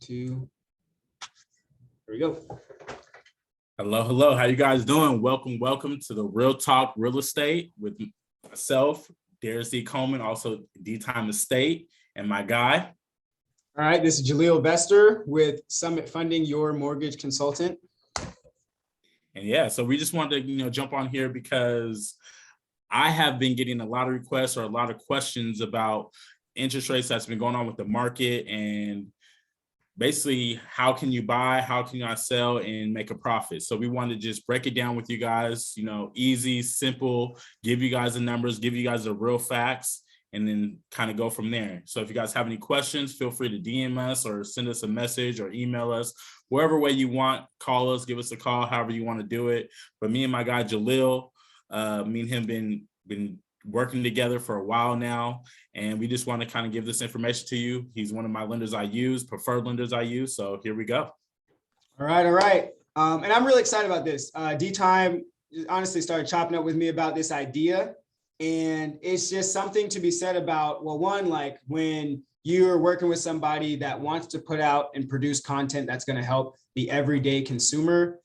2. Here we go. Hello. How you guys doing? Welcome to the Real Talk Real Estate with myself, Darrius Coleman, also D-Time Estate, and my guy. All right, this is Jahleel Bester with Summit Funding, your mortgage consultant. And yeah, so we just wanted to, jump on here because I have been getting a lot of requests or a lot of questions about interest rates that's been going on with the market, and basically how can you buy, how can you sell and make a profit. So we wanted to just break it down with you guys, easy, simple, give you guys the numbers, give you guys the real facts, and then kind of go from there. So if you guys have any questions, feel free to DM us or send us a message or email us, wherever way you want. Call us, give us a call, however you want to do it. But me and my guy Jahleel, me and him been working together for a while now, and we just want to kind of give this information to you. He's one of my lenders I use, preferred lenders I use. So here we go. All right. And I'm really excited about this. D-Time honestly started chopping up with me about this idea. And it's just something to be said about, well, one, like when you're working with somebody that wants to put out and produce content that's going to help the everyday consumer,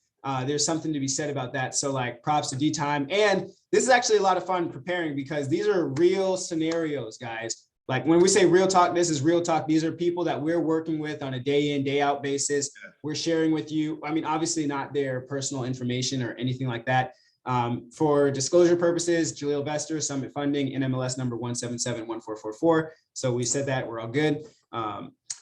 there's something to be said about that. So like props to D-Time. And this is actually a lot of fun preparing because these are real scenarios, guys. Like when we say real talk, this is real talk. These are people that we're working with on a day in, day out basis. We're sharing with you. I mean, obviously not their personal information or anything like that. For disclosure purposes, Jahleel Bester, Summit Funding, NMLS number 1771444. So we said that, we're all good.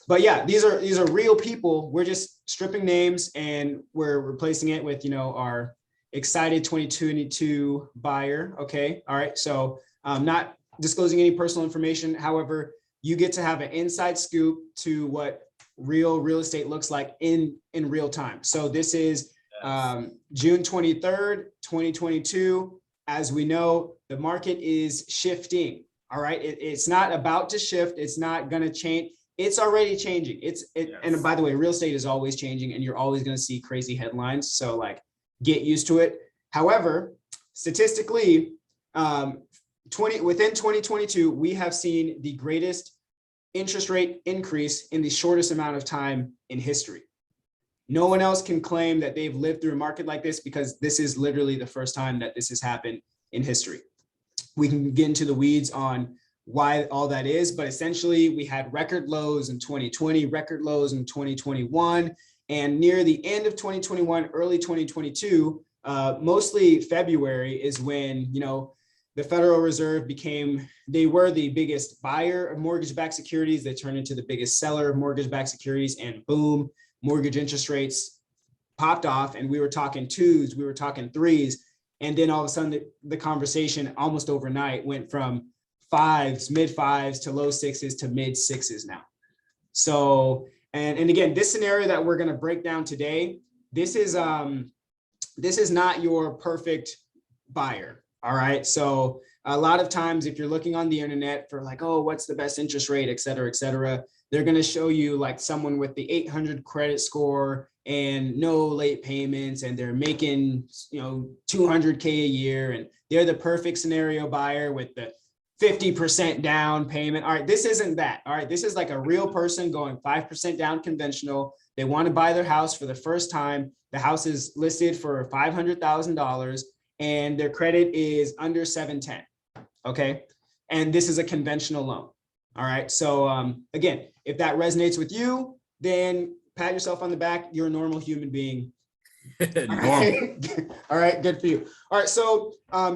But yeah, these are real people. We're just stripping names and we're replacing it with, our excited 2022 buyer. Okay. All right. So not disclosing any personal information. However, you get to have an inside scoop to what real estate looks like in real time. So this is June 23rd, 2022. As we know, the market is shifting. All right. It's not about to shift. It's not going to change. It's already changing. And by the way, real estate is always changing and you're always going to see crazy headlines. So like get used to it. However, statistically, within 2022, we have seen the greatest interest rate increase in the shortest amount of time in history. No one else can claim that they've lived through a market like this because this is literally the first time that this has happened in history. We can get into the weeds on why all that is, but essentially we had record lows in 2020, record lows in 2021, and near the end of 2021, early 2022, mostly February is when, the Federal Reserve they were the biggest buyer of mortgage-backed securities. They turned into the biggest seller of mortgage-backed securities, and boom, mortgage interest rates popped off, and we were talking 2s, we were talking 3s. And then all of a sudden the conversation almost overnight went from 5s, mid 5s to low 6s to mid 6s now. So, and again, this scenario that we're going to break down today, this is not your perfect buyer. All right. So a lot of times if you're looking on the internet for like, oh, what's the best interest rate, et cetera, they're going to show you like someone with the 800 credit score and no late payments, and they're making, $200K a year, and they're the perfect scenario buyer with the 50% down payment. All right, this isn't that. All right, this is like a real person going 5% down conventional. They want to buy their house for the first time. The house is listed for $500,000 and their credit is under 710. Okay, and this is a conventional loan. All right, so again, if that resonates with you, then pat yourself on the back. You're a normal human being. All right, good for you. All right, so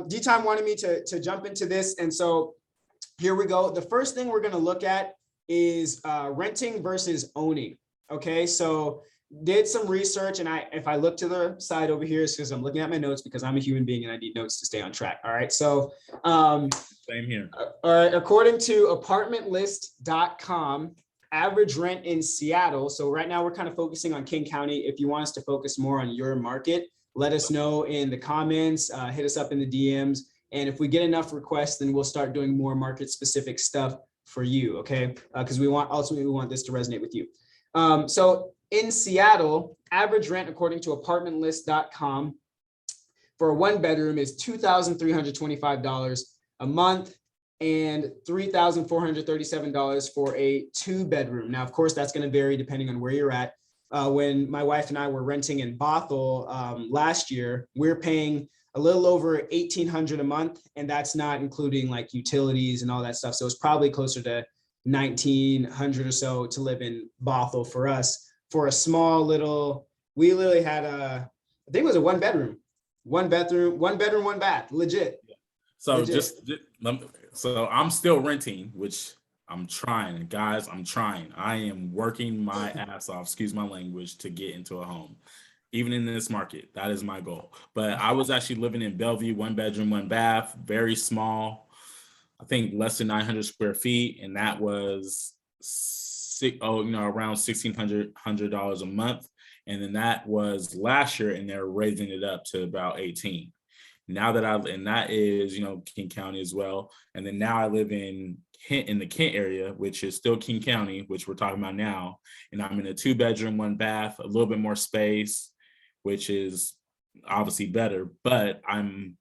D-Time wanted me to jump into this, and so here we go. The first thing we're going to look at is renting versus owning. Okay, so did some research, and if I look to the side over here, it's because I'm looking at my notes because I'm a human being and I need notes to stay on track. All right, so same here. All right, according to apartmentlist.com, average rent in Seattle. So right now we're kind of focusing on King County. If you want us to focus more on your market, let us know in the comments, hit us up in the DMs. And if we get enough requests, then we'll start doing more market specific stuff for you. Okay. Because we want this to resonate with you. So in Seattle, average rent, according to apartmentlist.com, for a 1-bedroom is $2,325 a month. and $3,437 for a 2-bedroom. Now, of course, that's going to vary depending on where you're at. When my wife and I were renting in Bothell last year, we're paying a little over $1,800 a month, and that's not including like utilities and all that stuff. So it's probably closer to $1,900 or so to live in Bothell for us for a small little. We literally had I think it was a 1-bedroom, one bath, legit. So legit. so I'm still renting, which I'm trying, guys. I'm trying. I am working my ass off, excuse my language, to get into a home. Even in this market, that is my goal. But I was actually living in Bellevue, 1-bedroom, 1-bath, very small. I think less than 900 square feet, and that was around $1,600 a month. And then that was last year, and they're raising it up to about 18. Now that and that is, King County as well. And then now I live in the Kent area, which is still King County, which we're talking about now. And I'm in a 2-bedroom, 1-bath, a little bit more space, which is obviously better, but I'm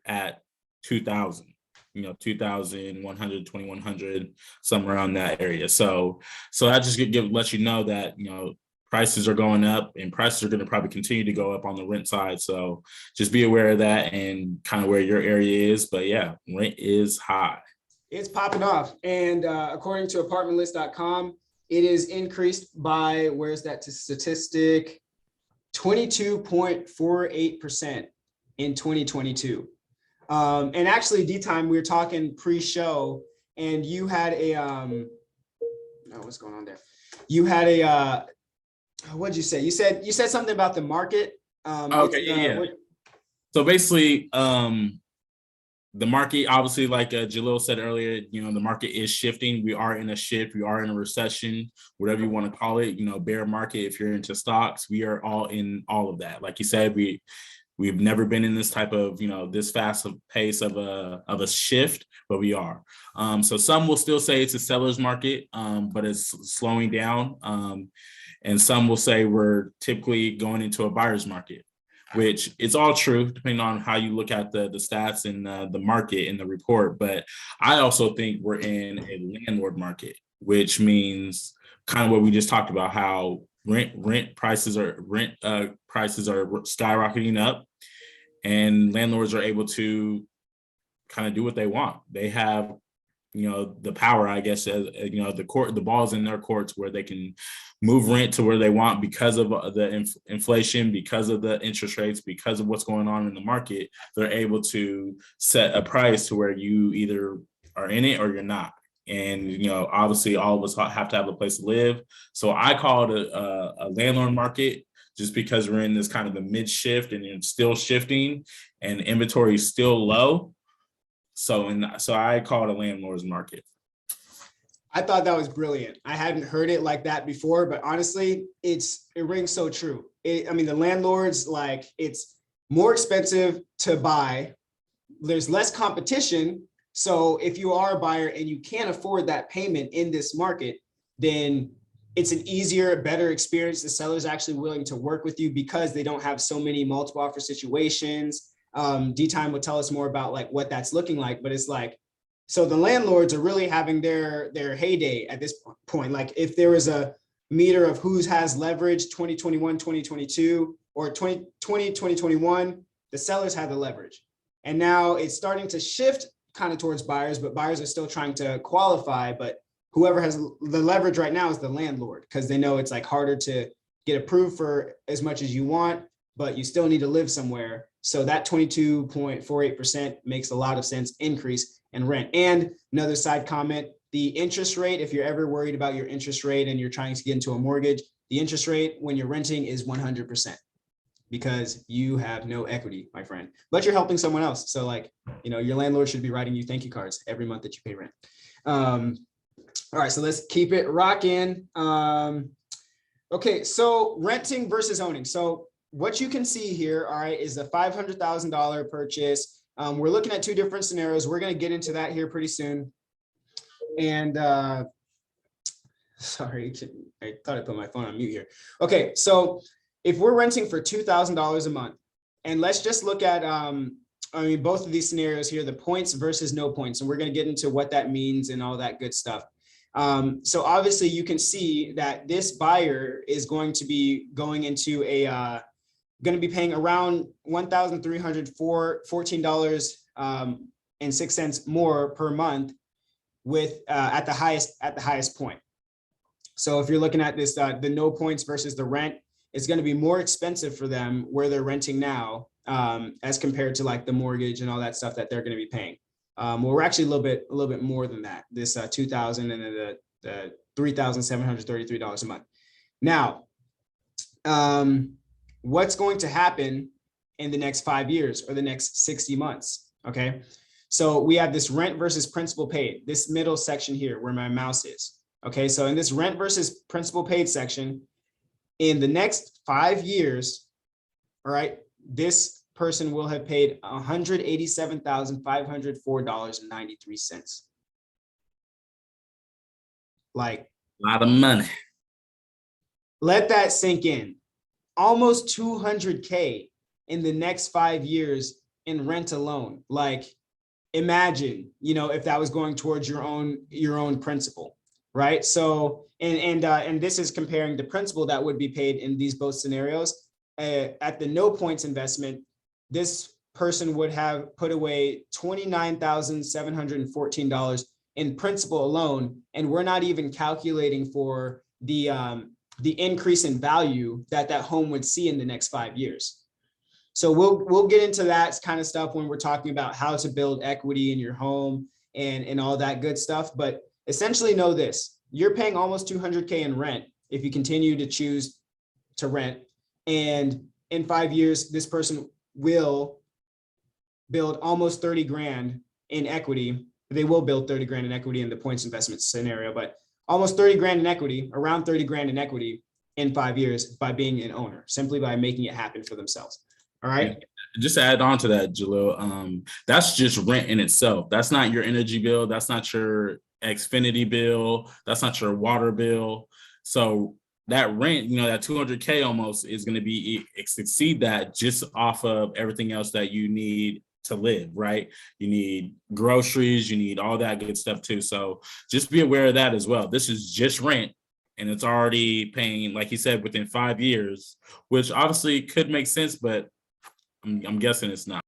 at 2,000, 2,100, 2,100, somewhere around that area. So I just let you know that, prices are going up, and prices are going to probably continue to go up on the rent side. So just be aware of that and kind of where your area is. But yeah, rent is high. It's popping off. And according to apartmentlist.com, it is increased by, where's that statistic? 22.48% in 2022. And actually, D-Time, we were talking pre-show, and you had what's going on there? You had what did you say? You said something about the market. Okay, yeah. So basically, the market, obviously, like Jahleel said earlier, the market is shifting. We are in a shift. We are in a recession, whatever you want to call it, bear market. If you're into stocks, we are all in all of that. Like you said, we've never been in this type of, this fast of pace of a shift, but we are. So some will still say it's a seller's market, but it's slowing down. And some will say we're typically going into a buyer's market, which it's all true, depending on how you look at the stats and the market in the report. But I also think we're in a landlord market, which means kind of what we just talked about, how rent prices are skyrocketing up, and landlords are able to kind of do what they want. They have, the power, I guess, the ball's in their courts, where they can move rent to where they want because of the inflation, because of the interest rates, because of what's going on in the market. They're able to set a price to where you either are in it or you're not. And, obviously all of us have to have a place to live. So I call it a landlord market, just because we're in this kind of a mid shift, and it's still shifting, and inventory is still low. So I call it a landlord's market. I thought that was brilliant. I hadn't heard it like that before, but honestly, it rings so true. The landlords, like, it's more expensive to buy. There's less competition. So if you are a buyer and you can't afford that payment in this market, then it's an easier, better experience. The seller's actually willing to work with you because they don't have so many multiple offer situations. D-Time will tell us more about like what that's looking like, but it's like, so the landlords are really having their heyday at this point. Like, if there was a meter of who has leverage 2021, 2022, or 2020, 2021, the sellers had the leverage. And now it's starting to shift kind of towards buyers, but buyers are still trying to qualify. But whoever has the leverage right now is the landlord, because they know it's like harder to get approved for as much as you want, but you still need to live somewhere. So that 22.48% makes a lot of sense increase in rent. And another side comment, the interest rate, if you're ever worried about your interest rate and you're trying to get into a mortgage, the interest rate when you're renting is 100%, because you have no equity, my friend, but you're helping someone else. So like, your landlord should be writing you thank you cards every month that you pay rent. All right, so let's keep it rocking. Okay, so renting versus owning. So what you can see here, all right, is a $500,000 purchase. We're looking at two different scenarios. We're going to get into that here pretty soon. And sorry, I thought I put my phone on mute here. Okay, so if we're renting for $2,000 a month, and let's just look at I mean, both of these scenarios here, the points versus no points, and we're going to get into what that means and all that good stuff. So obviously you can see that this buyer is going to be going into going to be paying around $1,314.06 more per month with at the highest point. So if you're looking at this, the no points versus the rent, it's going to be more expensive for them where they're renting now as compared to like the mortgage and all that stuff that they're going to be paying. Well, we're actually a little bit more than that. This $2,000 and then the $3,733 a month. Now, what's going to happen in the next 5 years or the next 60 months? Okay, so we have this rent versus principal paid. This middle section here, where my mouse is. Okay, so in this rent versus principal paid section, in the next 5 years, all right, this person will have paid $187,504.93. Like a lot of money. Let that sink in. Almost 200K in the next 5 years in rent alone. Like, imagine, if that was going towards your own principal, right? So, and this is comparing the principal that would be paid in these both scenarios. At the no points investment, this person would have put away $29,714 in principal alone, and we're not even calculating for the increase in value that home would see in the next 5 years. So we'll get into that kind of stuff when we're talking about how to build equity in your home and all that good stuff. But essentially know this, you're paying almost 200K in rent if you continue to choose to rent. And in 5 years, this person will build almost 30 grand in equity. They will build 30 grand in equity in the points investment scenario, but almost 30 grand in equity, around 30 grand in equity in 5 years by being an owner, simply by making it happen for themselves. All right. Just to add on to that, Jahleel, that's just rent in itself. That's not your energy bill. That's not your Xfinity bill. That's not your water bill. So that rent, that 200K almost is going to be exceed that just off of everything else that you need to live, right? You need groceries, you need all that good stuff too. So just be aware of that as well. This is just rent, and it's already paying, like he said, within 5 years, which obviously could make sense, but I'm guessing it's not.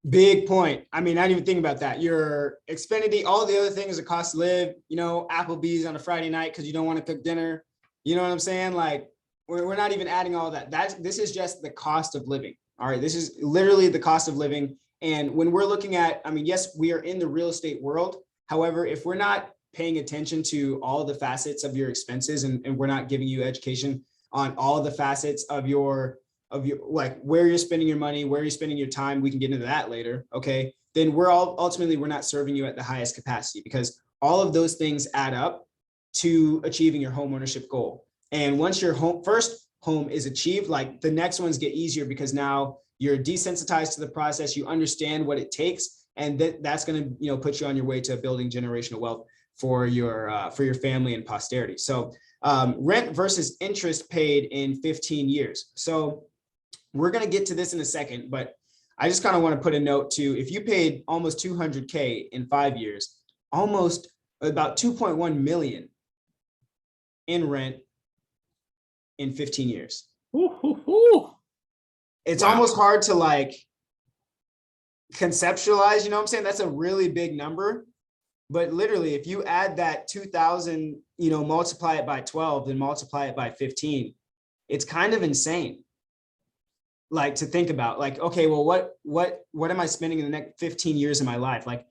Big point. I mean, I didn't even think about that. Your Xfinity, all the other things, the cost to live, Applebee's on a Friday night because you don't want to cook dinner. You know what I'm saying? Like, we're not even adding all that. This is just the cost of living. All right. This is literally the cost of living. And when we're looking at, yes, we are in the real estate world. However, if we're not paying attention to all the facets of your expenses and we're not giving you education on all the facets of your like where you're spending your money, where you're spending your time, we can get into that later. Okay. Then we're not serving you at the highest capacity, because all of those things add up to achieving your home ownership goal. And once your first home is achieved, like the next ones get easier because now you're desensitized to the process. You understand what it takes, and that's going to, put you on your way to building generational wealth for your family and posterity. So rent versus interest paid in 15 years. So we're going to get to this in a second, but I just kind of want to put a note to, if you paid almost 200K in 5 years, almost about 2.1 million in rent in 15 years. It's almost hard to like conceptualize, you know what I'm saying? That's a really big number. But literally, if you add that 2,000, multiply it by 12, then multiply it by 15, it's kind of insane. Like, to think about, like, okay, well, what am I spending in the next 15 years of my life? Like,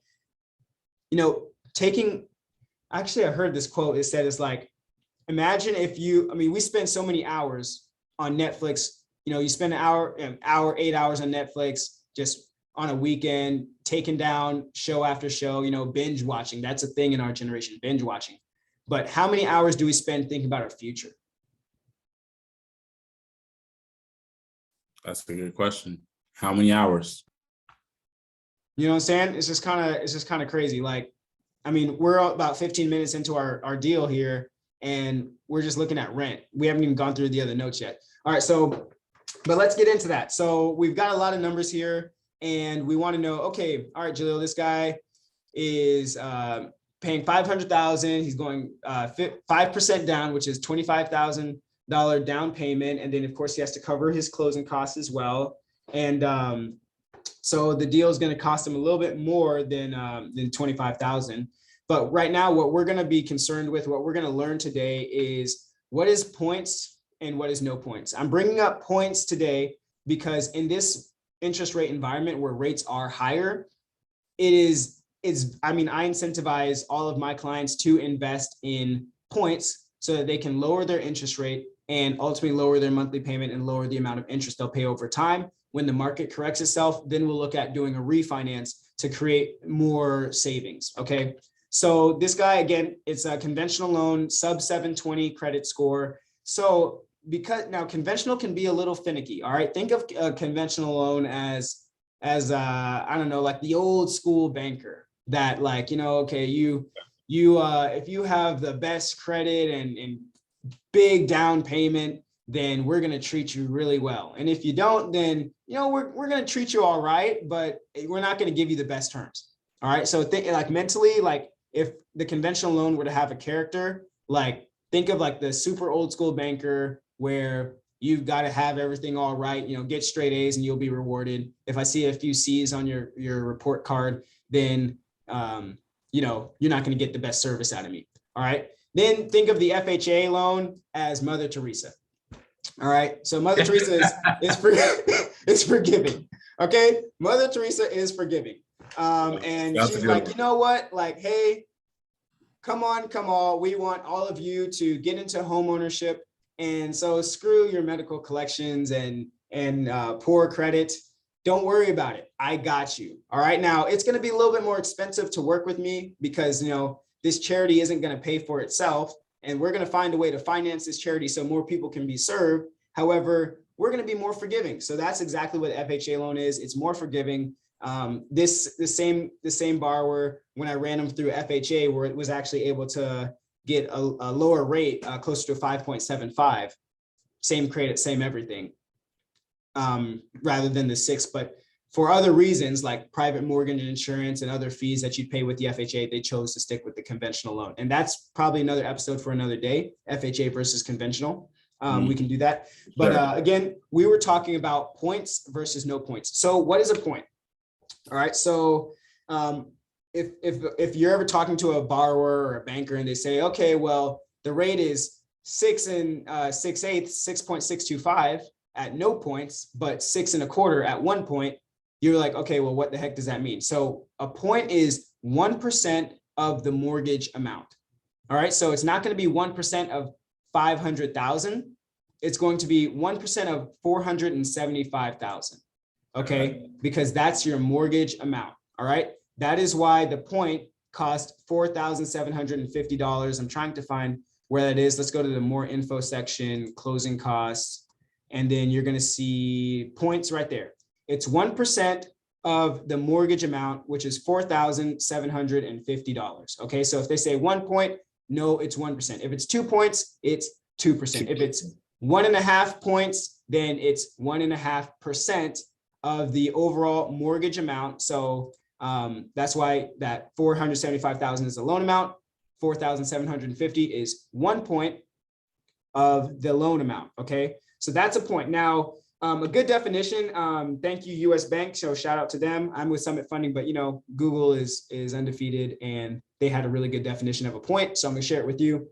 actually, I heard this quote. It said, it's like, imagine if we spend so many hours on Netflix. You spend an hour, 8 hours on Netflix, just on a weekend, taking down show after show, binge watching. That's a thing in our generation, binge watching. But how many hours do we spend thinking about our future? That's a good question. How many hours? You know what I'm saying? It's just kind of crazy. Like, we're about 15 minutes into our deal here, and we're just looking at rent. We haven't even gone through the other notes yet. All right, but let's get into that. So we've got a lot of numbers here. and we want to know, okay, all right, Jahleel, this guy is paying 500,000. He's going 5% down, which is $25,000 down payment. And then of course he has to cover his closing costs as well. And so the deal is going to cost him a little bit more than 25,000. But right now, what we're going to be concerned with, what we're going to learn today is what is points and what is no points. I'm bringing up points today because in this interest rate environment where rates are higher, I incentivize all of my clients to invest in points so that they can lower their interest rate and ultimately lower their monthly payment and lower the amount of interest they'll pay over time. When the market corrects itself, then we'll look at doing a refinance to create more savings. Okay. So this guy, again, it's a conventional loan, sub 720 credit score. So because now conventional can be a little finicky. All right. Think of a conventional loan as I don't know, like the old school banker that like, okay, if you have the best credit and big down payment, then we're going to treat you really well. And if you don't, then, we're going to treat you all right, but we're not going to give you the best terms. All right. So think like mentally, like if the conventional loan were to have a character, like think of like the super old school banker where you've got to have everything all right, get straight A's and you'll be rewarded. If I see a few C's on your report card, then, you're not going to get the best service out of me. All right. Then think of the FHA loan as Mother Teresa. All right. So Mother Teresa is forgiving. Okay. Mother Teresa is forgiving. And that's she's like, you know what? Like, hey, come on. We want all of you to get into home ownership. And so screw your medical collections and poor credit. Don't worry about it. I got you. All right. Now it's going to be a little bit more expensive to work with me because, this charity isn't going to pay for itself. And we're going to find a way to finance this charity so more people can be served. However, we're going to be more forgiving. So that's exactly what FHA loan is. It's more forgiving. The same borrower, when I ran them through FHA, where it was actually able to get a lower rate, closer to 5.75, same credit, same everything, rather than the 6. But for other reasons like private mortgage insurance and other fees that you'd pay with the FHA, they chose to stick with the conventional loan. And that's probably another episode for another day, FHA versus conventional. We can do that. But again, we were talking about points versus no points. So what is a point? All right. So if you're ever talking to a borrower or a banker and they say, okay, well, the rate is 6 6/8, 6.625 at no points, but 6 1/4 at 1 point, you're like, okay, well, what the heck does that mean? So a point is 1% of the mortgage amount. All right. So it's not going to be 1% of 500,000. It's going to be 1% of 475,000. Okay. Because that's your mortgage amount. All right. That is why the point cost $4,750. I'm trying to find where that is. Let's go to the more info section, closing costs. And then you're going to see points right there. It's 1% of the mortgage amount, which is $4,750. Okay. So if they say 1 point, no, it's 1%. If it's 2 points, it's 2%. If it's 1.5 points, then it's 1.5% of the overall mortgage amount. So that's why that 475,000 is the loan amount. 4,750 is 1 point of the loan amount. Okay. So that's a point. Now, a good definition. Thank you, US Bank. So shout out to them. I'm with Summit Funding, but Google is undefeated and they had a really good definition of a point. So I'm gonna share it with you.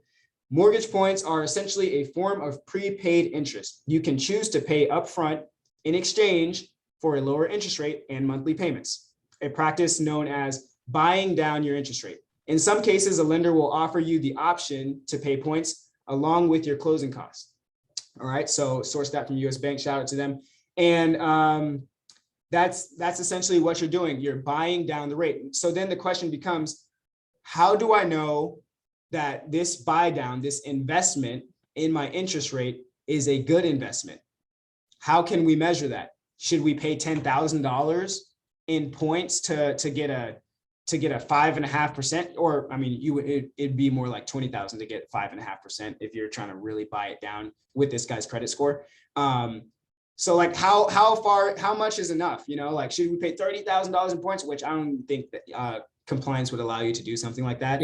Mortgage points are essentially a form of prepaid interest. You can choose to pay upfront in exchange for a lower interest rate and monthly payments, a practice known as buying down your interest rate. In some cases, a lender will offer you the option to pay points along with your closing costs. All right, so source that from US Bank, shout out to them. And that's essentially what you're doing. You're buying down the rate. So then the question becomes, how do I know that this buy down, this investment in my interest rate is a good investment? How can we measure that? Should we pay $10,000 in points to get a 5.5%? Or I mean, it'd be more like 20,000 to get 5.5% if you're trying to really buy it down with this guy's credit score. So like how much is enough? You know, like should we pay $30,000 in points, which I don't think that compliance would allow you to do something like that.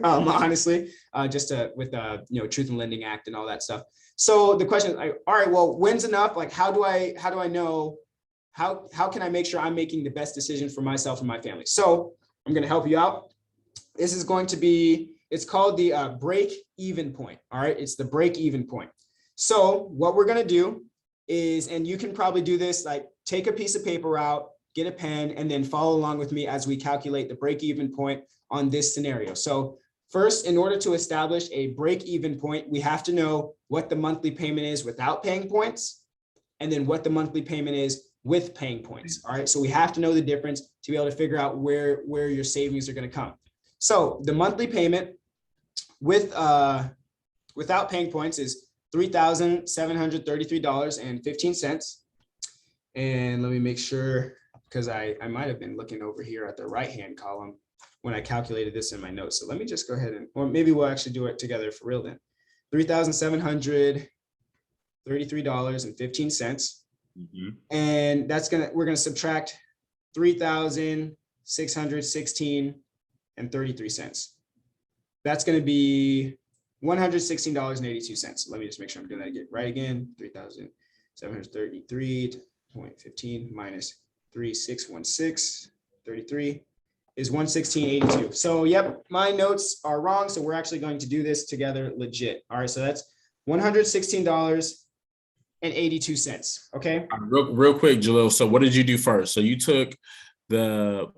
Honestly, just with Truth in Lending Act and all that stuff. So the question is, all right, well, when's enough? Like, how do I know, how can I make sure I'm making the best decision for myself and my family? So I'm going to help you out. This is going to be, it's called the break even point. All right. It's the break even point. So what we're going to do is, and you can probably do this, like take a piece of paper out, get a pen, and then follow along with me as we calculate the break even point on this scenario. So first, in order to establish a break even point, we have to know what the monthly payment is without paying points, and then what the monthly payment is with paying points. All right. So we have to know the difference to be able to figure out where your savings are going to come. So the monthly payment without paying points is $3,733.15. And let me make sure, because I might have been looking over here at the right-hand column when I calculated this in my notes. So let me just go ahead and, or maybe we'll actually do it together for real then. $3,733.15. And we're gonna subtract 3,616.33 cents. That's gonna be $116.82. Let me just make sure I'm doing that right again. 3,733.15 minus 3,616.33 is 116.82. So yep, my notes are wrong. So we're actually going to do this together legit. All right, so that's $116.82. Okay. Real quick, Jahleel. So what did you do first? So you took the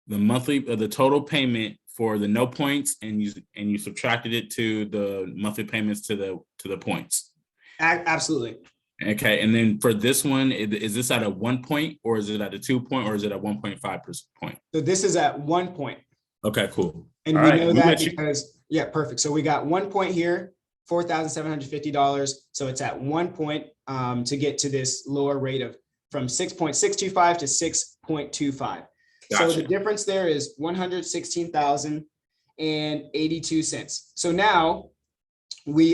monthly, the total payment for the no points, and you subtracted it to the monthly payments to the points. Absolutely. Okay, and then for this one, is this at a 1 point, or is it at a 2 point, or is it at 1.5 point? So this is at 1 point. Okay, cool. And all we know that because, yeah, perfect. So we got 1 point here, $4,750. So it's at 1 point to get to this lower rate of from 6.625 to 6.25. Gotcha. So the difference there is $116,082. So now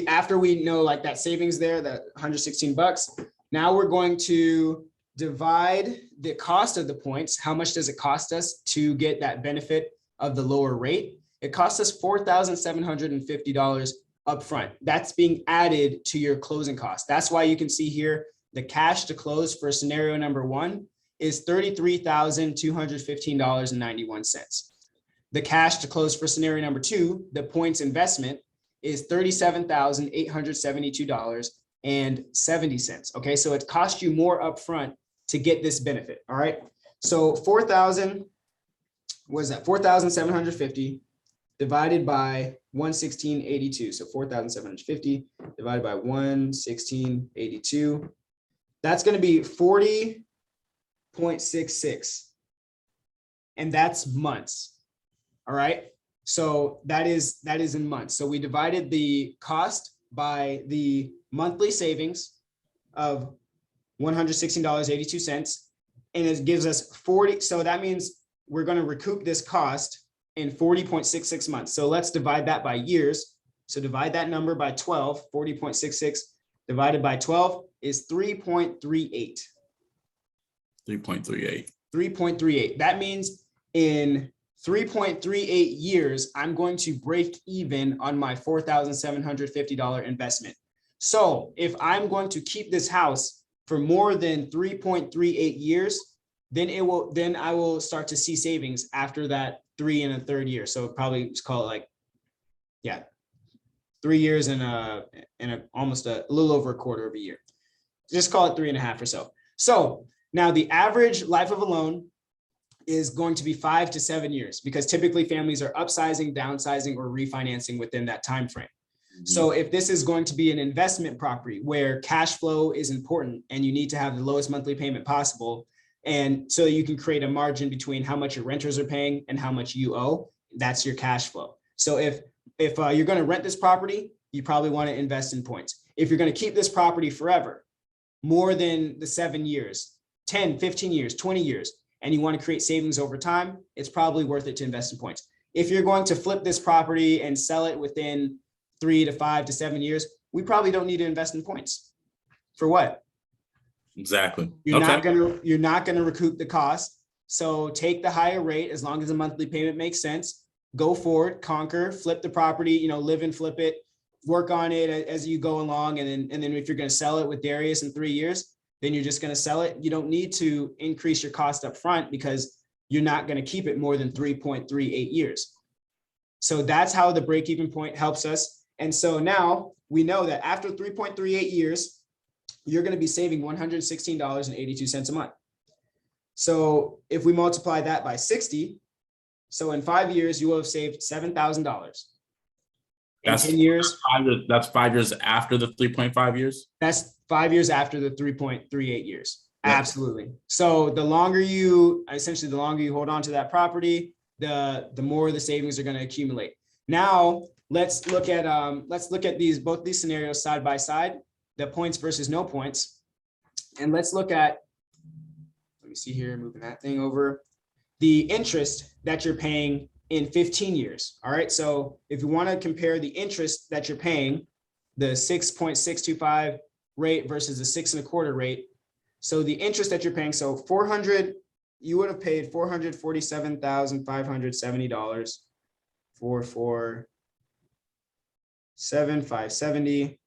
after we know like that savings there, that $116, now we're going to divide the cost of the points. How much does it cost us to get that benefit of the lower rate? It costs us $4,750 upfront. That's being added to your closing cost. That's why you can see here the cash to close for scenario number 1 is $33,215.91. The cash to close for scenario number 2, the points investment, is $37,872.70. Okay, so it cost you more upfront to get this benefit. All right, so 4,750 divided by 116.82. So 4,750 divided by 116.82. That's going to be 40.66, and that's months. All right. So that is in months. So we divided the cost by the monthly savings of $116.82, and it gives us 40. So that means we're going to recoup this cost in 40.66 months. So let's divide that by years. So divide that number by 12. 40.66 divided by 12 is 3.38. 3.38. 3.38. That means in 3.38 years, I'm going to break even on my $4,750 investment. So if I'm going to keep this house for more than 3.38 years, then I will start to see savings after that 3 1/3 year. So probably just call it like, 3 years and almost a little over a quarter of a year. Just call it 3.5 or so. So now the average life of a loan is going to be 5 to 7 years, because typically families are upsizing, downsizing, or refinancing within that time frame. Mm-hmm. So if this is going to be an investment property where cash flow is important and you need to have the lowest monthly payment possible, and so you can create a margin between how much your renters are paying and how much you owe, that's your cash flow. So if you're going to rent this property, you probably want to invest in points. If you're going to keep this property forever, more than the 7 years, 10, 15 years, 20 years, and you want to create savings over time, it's probably worth it to invest in points. If you're going to flip this property and sell it within 3 to 5 to 7 years, we probably don't need to invest in points. For what? Exactly. You're Okay. not gonna recoup the cost. So take the higher rate as long as the monthly payment makes sense. Go forward, conquer, flip the property, live and flip it, work on it as you go along. And then if you're gonna sell it with Darrius in 3 years, then you're just gonna sell it. You don't need to increase your cost up front because you're not gonna keep it more than 3.38 years. So that's how the break-even point helps us. And so now we know that after 3.38 years, you're going to be saving $116.82 a month. So if we multiply that by 60, so in 5 years, you will have saved $7,000. In That's 10 years, that's 5 years after the 3.5 years. that's 5 years after the 3.38 years. Yep. Absolutely. So the longer you hold on to that property, the more the savings are going to accumulate. Now let's look at both these scenarios side by side, the points versus no points. And let's look at, let me see here, moving that thing over, the interest that you're paying in 15 years. All right. So if you want to compare the interest that you're paying, the 6.625 rate versus the 6.25 rate. So the interest that you're paying, so 400, you would have paid $447,570 for 4,7,570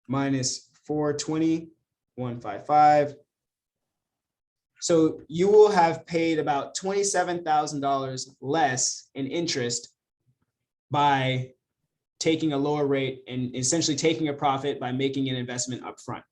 minus 420,155. So you will have paid about $27,000 less in interest by taking a lower rate and essentially taking a profit by making an investment up front.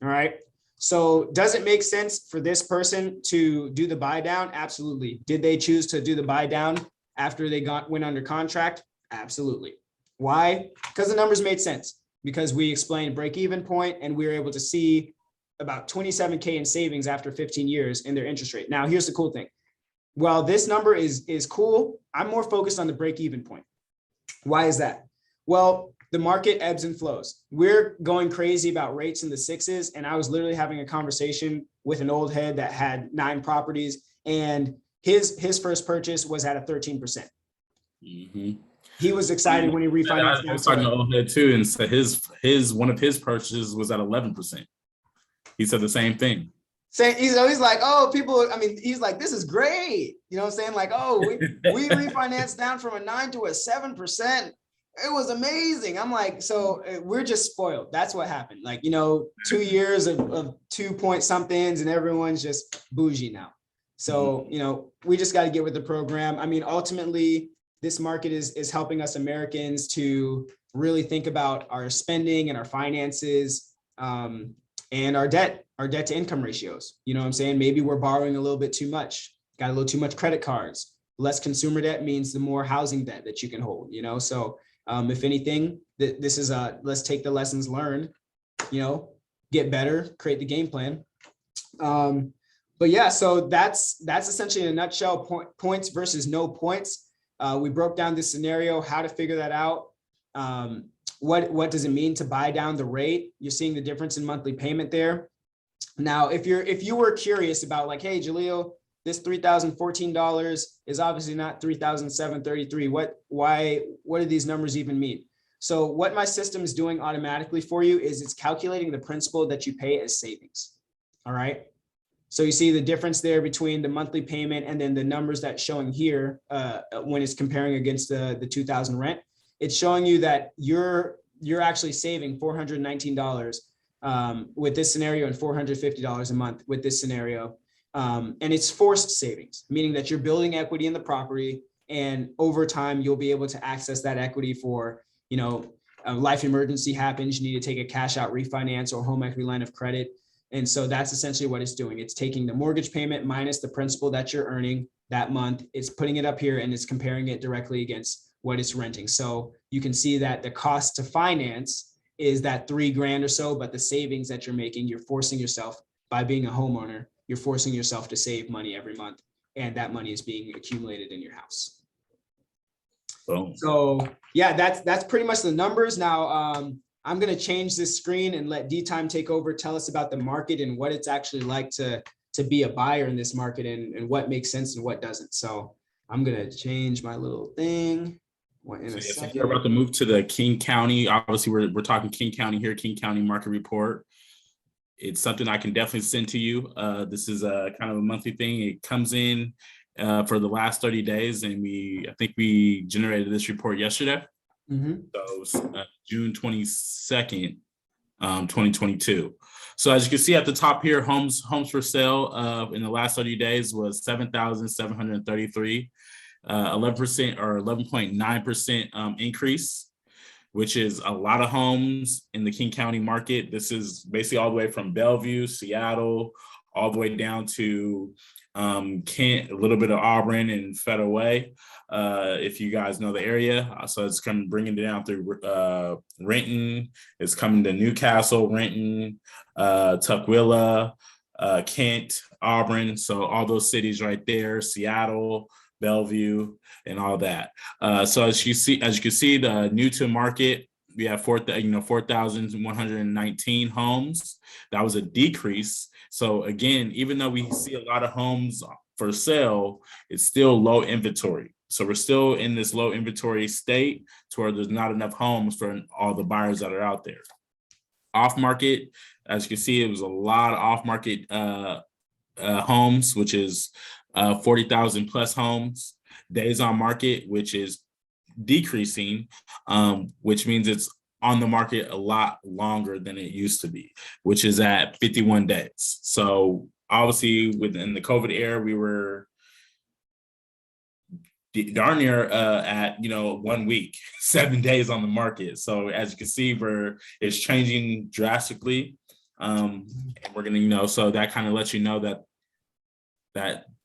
All right. So does it make sense for this person to do the buy down? Absolutely. Did they choose to do the buy down after they went under contract? Absolutely. Why? Because the numbers made sense, because we explained break even point and we were able to see about 27K in savings after 15 years in their interest rate. Now, here's the cool thing. While this number is cool, I'm more focused on the break even point. Why is that? Well, the market ebbs and flows. We're going crazy about rates in the sixes. And I was literally having a conversation with an old head that had 9 properties, and his first purchase was at a 13%. Mm-hmm. He was excited when he refinanced. I was talking to old head too, and said his one of his purchases was at 11%. He said the same thing. He's like, oh, people, I mean, he's like, this is great. You know what I'm saying? Like, oh, we refinanced down from a 9 to a 7%. It was amazing. I'm like, so we're just spoiled. That's what happened. Like, 2 years of 2 point somethings and everyone's just bougie now. So, we just got to get with the program. I mean, ultimately, this market is helping us Americans to really think about our spending and our finances, and our debt to income ratios. You know what I'm saying? Maybe we're borrowing a little bit too much, got a little too much credit cards. Less consumer debt means the more housing debt that you can hold, So if anything, this is let's take the lessons learned, get better, create the game plan. But yeah, so that's essentially in a nutshell, points versus no points. We broke down this scenario, how to figure that out. What does it mean to buy down the rate? You're seeing the difference in monthly payment there. Now, if you were curious about like, hey, Jahleel, this $3,014 is obviously not $3,733. What do these numbers even mean? So what my system is doing automatically for you is it's calculating the principal that you pay as savings. All right. So you see the difference there between the monthly payment and then the numbers that's showing here when it's comparing against the 2,000 rent. It's showing you that you're actually saving $419 with this scenario and $450 a month with this scenario. And it's forced savings, meaning that you're building equity in the property, and over time you'll be able to access that equity for, a life emergency happens, you need to take a cash out refinance or home equity line of credit. And so that's essentially what it's doing. It's taking the mortgage payment minus the principal that you're earning that month. It's putting it up here and it's comparing it directly against what it's renting. So you can see that the cost to finance is that $3,000 or so, but the savings that you're making, you're forcing yourself, by being a homeowner, you're forcing yourself to save money every month, and that money is being accumulated in your house. Boom. So yeah, that's pretty much the numbers. Now I'm going to change this screen and let D-Time take over, tell us about the market and what it's actually like to be a buyer in this market, and what makes sense and what doesn't. So I'm going to change my little thing. So we're about to move to the King County. Obviously, we're talking King County here, King County market report. it's something I can definitely send to you. This is a kind of a monthly thing. It comes in for the last 30 days, and I think we generated this report yesterday. Mhm. So June 22nd, 2022. So as you can see at the top here, homes for sale in the last 30 days was 7,733, 11% or 11.9% increase, which is a lot of homes in the King County market. This is basically all the way from Bellevue, Seattle, all the way down to Kent, a little bit of Auburn and Federal Way, if you guys know the area. So it's coming, bringing it down through Renton. It's coming to Newcastle, Renton, Tukwila, Kent, Auburn. So all those cities right there, Seattle, Bellevue, and all that. So as you can see, the new to market, we have 4,119 homes. That was a decrease. So again, even though we see a lot of homes for sale, it's still low inventory. So we're still in this low inventory state to where there's not enough homes for all the buyers that are out there. Off market, as you can see, it was a lot of off market homes, which is 40,000 plus homes. Days on market, which is decreasing, which means it's on the market a lot longer than it used to be, which is at 51 days. So obviously within the COVID era, we were darn near at 1 week, 7 days on the market. So as you can see, it's changing drastically. And we're gonna, so that kind of lets you know that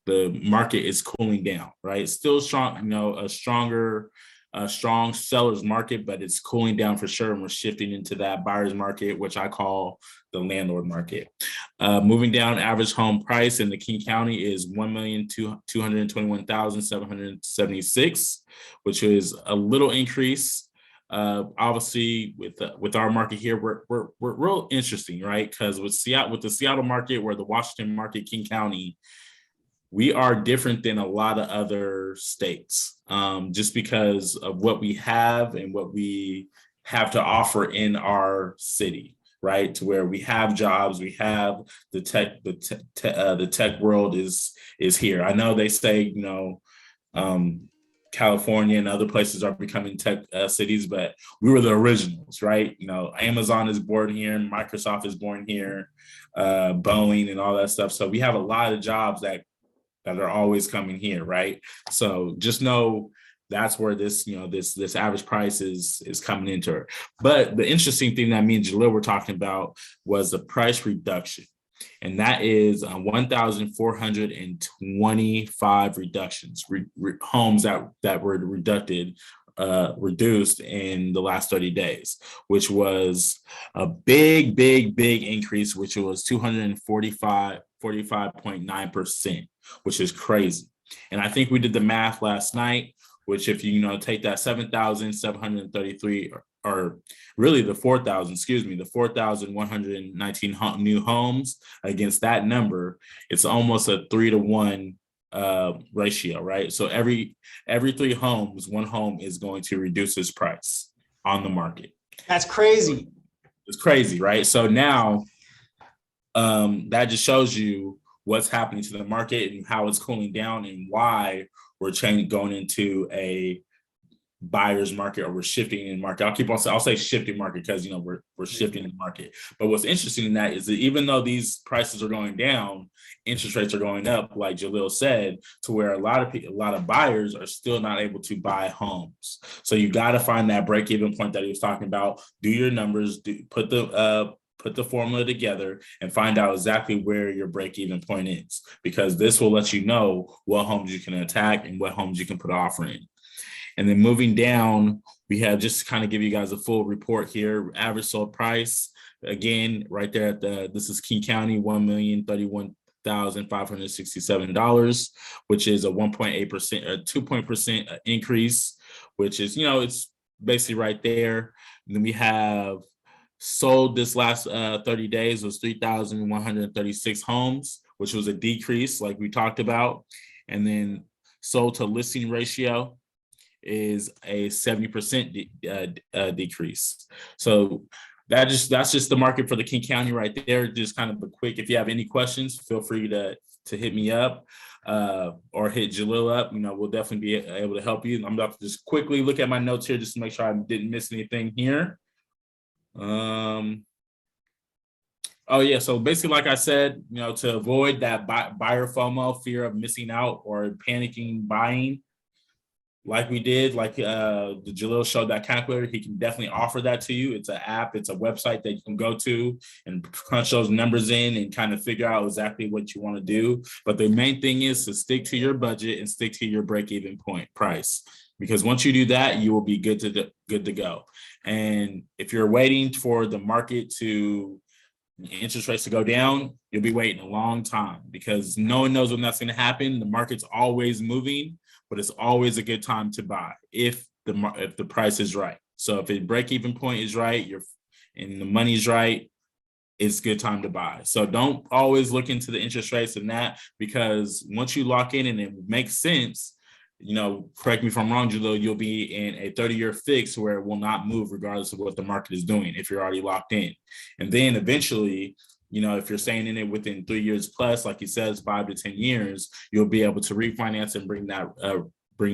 the market is cooling down, right? Still strong, a strong seller's market, but it's cooling down for sure. And we're shifting into that buyer's market, which I call the landlord market. Moving down, average home price in the King County is $1,221,776, which is a little increase. Obviously, with our market here, we're real interesting, right? Because with the Seattle market, where the Washington market, King County, we are different than a lot of other states, just because of what we have and what we have to offer in our city, right? To where we have jobs, we have the tech world is here. I know they say, California and other places are becoming tech cities, but we were the originals, right? Amazon is born here, Microsoft is born here, Boeing and all that stuff. So we have a lot of jobs that are always coming here, right? So just know that's where this average price is coming into it. But the interesting thing that me and Jahleel were talking about was the price reduction. And that is 1,425 reductions, homes that were reduced in the last 30 days, which was a big increase, which was 45.9%, which is crazy. And I think we did the math last night, which if you take that 7,733 or really the 4,119 new homes against that number, it's almost a 3-to-1 ratio, right? So every 3 homes, 1 home is going to reduce its price on the market. That's crazy. It's crazy, right? So now that just shows you what's happening to the market and how it's cooling down and why we're going into a buyer's market, or we're shifting in market. I'll say shifting market because we're shifting in the market. But what's interesting in that is that even though these prices are going down, interest rates are going up, like Jahleel said, to where a lot of buyers are still not able to buy homes. So you got to find that break-even point that he was talking about. Do your numbers, put the formula together and find out exactly where your break-even point is, because this will let you know what homes you can attack and what homes you can put an offer in. And then moving down, we have, just to kind of give you guys a full report here, average sold price, again, right there this is King County, $1,031,567, which is a 1.8%, a 2% increase, which is, it's basically right there. And then we have sold this last 30 days was 3,136 homes, which was a decrease like we talked about. And then sold to listing ratio is a 70% decrease. So that's just the market for the King County right there. Just kind of a quick. If you have any questions, feel free to hit me up or hit Jahleel up. We'll definitely be able to help you. I'm about to just quickly look at my notes here just to make sure I didn't miss anything here. Oh yeah, so basically, like I said, to avoid that buyer FOMO, fear of missing out or panicking buying, like we did, like the Jahleel showed that calculator, he can definitely offer that to you. It's an app, it's a website that you can go to and crunch those numbers in and kind of figure out exactly what you want to do. But the main thing is to stick to your budget and stick to your break-even point price. Because once you do that, you will be good to go. And if you're waiting for the market to interest rates to go down, you'll be waiting a long time because no one knows when that's going to happen. The market's always moving, but it's always a good time to buy if the price is right. So if the break-even point is right, and the money's right, it's a good time to buy. So don't always look into the interest rates and that, because once you lock in and it makes sense, correct me if I'm wrong, Jahleel, you'll be in a 30-year fix where it will not move regardless of what the market is doing if you're already locked in. And then eventually, if you're staying in it within 3 years plus, like he says, 5 to 10 years, you'll be able to refinance and bring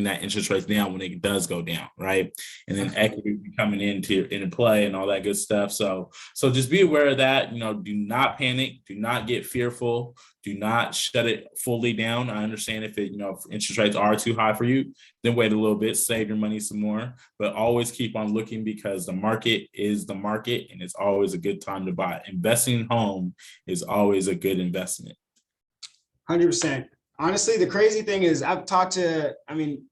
that interest rate down when it does go down, right? And then equity coming into play and all that good stuff. So just be aware of that. Do not panic, do not get fearful, do not shut it fully down. I understand if if interest rates are too high for you, then wait a little bit, save your money some more, but always keep on looking because the market is the market and it's always a good time to buy. Investing in home is always a good investment. 100%. Honestly, the crazy thing is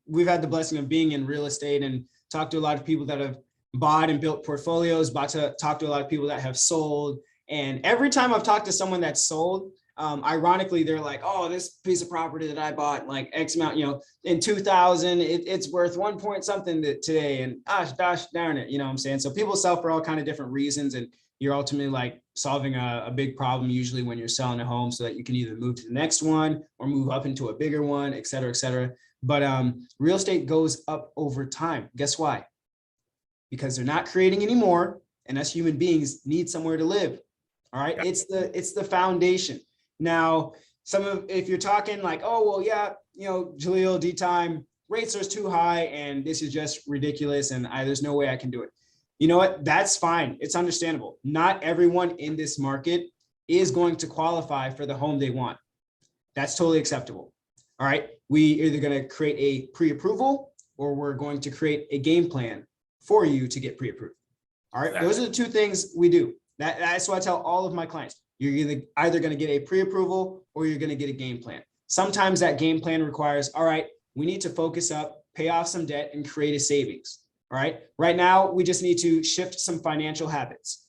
we've had the blessing of being in real estate and talked to a lot of people that have bought and built portfolios, talked to a lot of people that have sold. And every time I've talked to someone that's sold, ironically, they're like, oh, this piece of property that I bought like X amount, in 2000, it's worth 1 point something today. And gosh darn it. You know what I'm saying? So people sell for all kind of different reasons. And you're ultimately like solving a big problem usually when you're selling a home so that you can either move to the next one or move up into a bigger one, et cetera, et cetera. But real estate goes up over time. Guess why? Because they're not creating anymore. And us human beings need somewhere to live. All right. It's the foundation. Now, if you're talking like, oh, well, yeah, Jahleel, D-Time, rates are too high and this is just ridiculous and there's no way I can do it. You know what? That's fine. It's understandable. Not everyone in this market is going to qualify for the home they want. That's totally acceptable. All right. We either going to create a pre-approval or we're going to create a game plan for you to get pre-approved. All right. Those are the two things we do. That's what I tell all of my clients. You're either going to get a pre-approval or you're going to get a game plan. Sometimes that game plan requires, all right, we need to focus up, pay off some debt and create a savings. All right. Right now, we just need to shift some financial habits.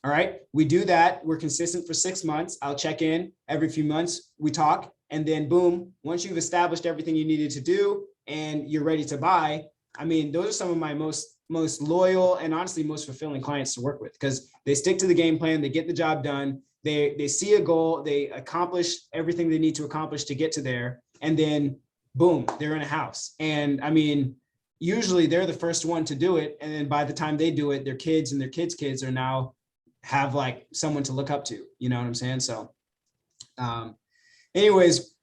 All right. We do that. We're consistent for 6 months. I'll check in every few months. We talk and then boom, once you've established everything you needed to do and you're ready to buy. Those are some of my most loyal and honestly most fulfilling clients to work with because they stick to the game plan. They get the job done. They see a goal. They accomplish everything they need to accomplish to get to there. And then boom, they're in a house. And usually they're the first one to do it. And then by the time they do it, their kids and their kids are now have like someone to look up to, you know what I'm saying? So anyways,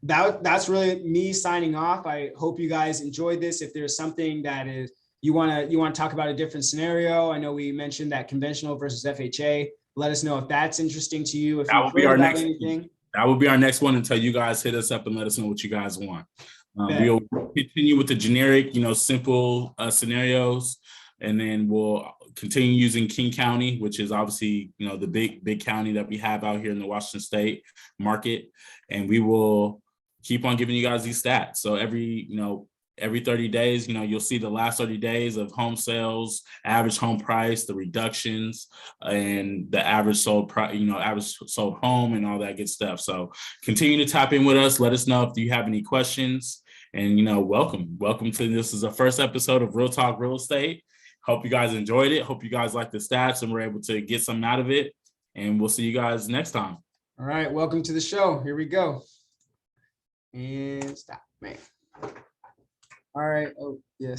that's really me signing off. I hope you guys enjoyed this. If there's something that is, you want to talk about a different scenario. I know we mentioned that conventional versus FHA. Let us know if that's interesting to you. If that will be our next anything. That will be our next one until you guys hit us up and let us know what you guys want. We'll continue with the generic, simple scenarios, and then we'll continue using King County, which is obviously, the big county that we have out here in the Washington State market. And we will keep on giving you guys these stats. So every 30 days, you'll see the last 30 days of home sales, average home price, the reductions, and the average sold average sold home and all that good stuff. So continue to tap in with us. Let us know if you have any questions. And, welcome to this is the first episode of Real Talk Real Estate. Hope you guys enjoyed it. Hope you guys like the stats and we're able to get something out of it. And we'll see you guys next time. All right. Welcome to the show. Here we go. And stop, man. All right. Oh, yes.